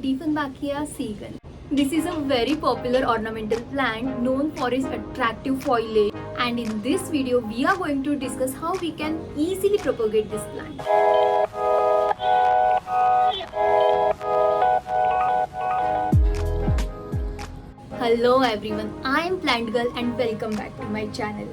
Dieffenbachia Seguine. This is a very popular ornamental plant known for its attractive foliage, and in this video we are going to discuss how we can easily propagate this plant. Hello everyone, I am Plant Girl and welcome back to my channel.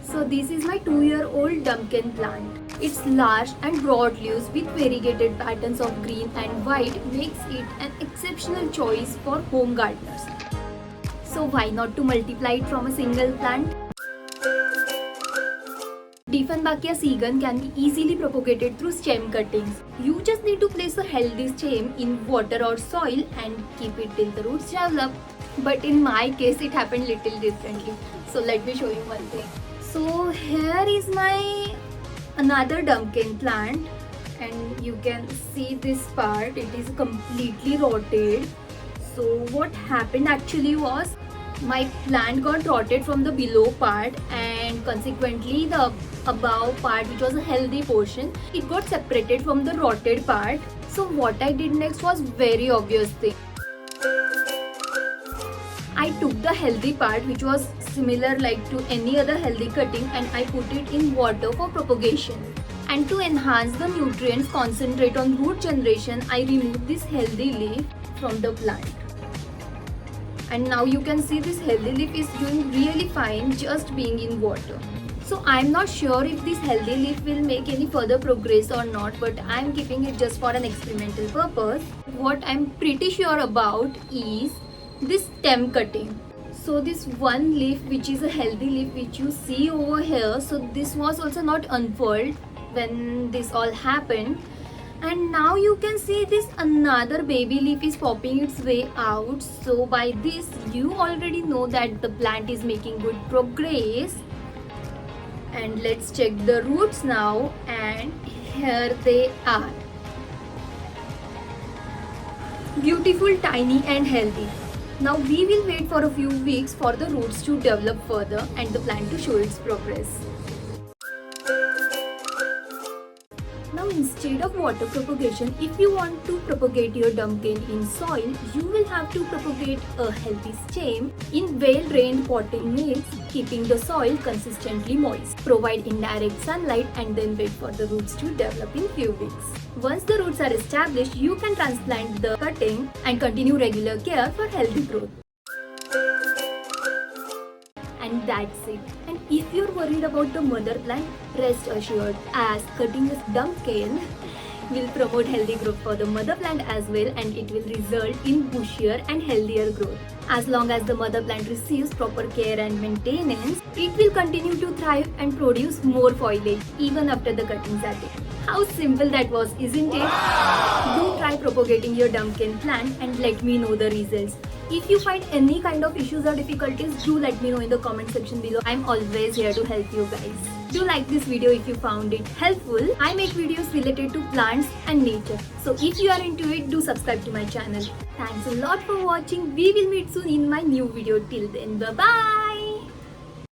So this is my 2-year-old pumpkin plant. Its large and broad leaves with variegated patterns of green and white makes it an exceptional choice for home gardeners. So why not to multiply it from a single plant? Dieffenbachia Seguine can be easily propagated through stem cuttings. You just need to place a healthy stem in water or soil and keep it till the roots develop. But in my case it happened little differently. So let me show you one thing. So here is my another pumpkin plant, and you can see this part, it is completely rotted. So what happened actually was my plant got rotted from the below part, and consequently the above part, which was a healthy portion, it got separated from the rotted part. So what I did next was very obvious thing. I took the healthy part, which was similar like to any other healthy cutting, and I put it in water for propagation. And to enhance the nutrients, concentrate on root generation, I removed this healthy leaf from the plant. And now you can see this healthy leaf is doing really fine just being in water. So I'm not sure if this healthy leaf will make any further progress or not, but I'm keeping it just for an experimental purpose. What I'm pretty sure about is this stem cutting. So this one leaf, which is a healthy leaf, which you see over here, so this was also not unfurled when this all happened, and now you can see this another baby leaf is popping its way out. So by this you already know that the plant is making good progress. And let's check the roots now, and here they are, beautiful, tiny and healthy. Now we will wait for a few weeks for the roots to develop further and the plant to show its progress. Now instead of water propagation, if you want to propagate your pumpkin in soil, you will have to propagate a healthy stem in well-drained potting mix, keeping the soil consistently moist. Provide indirect sunlight and then wait for the roots to develop in few weeks. Once the roots are established, you can transplant the cutting and continue regular care for healthy growth. And that's it. And if you're worried about the mother plant, rest assured, as cutting this pumpkin will promote healthy growth for the mother plant as well, and it will result in bushier and healthier growth. As long as the mother plant receives proper care and maintenance, it will continue to thrive and produce more foliage even after the cuttings are there. How simple that was, isn't it? Do try propagating your pumpkin plant and let me know the results. If you find any kind of issues or difficulties, do let me know in the comment section below. I'm always here to help you guys. Do like this video if you found it helpful. I make videos related to plants and nature. So if you are into it, do subscribe to my channel. Thanks a lot for watching. We will meet soon in my new video. Till then, bye-bye.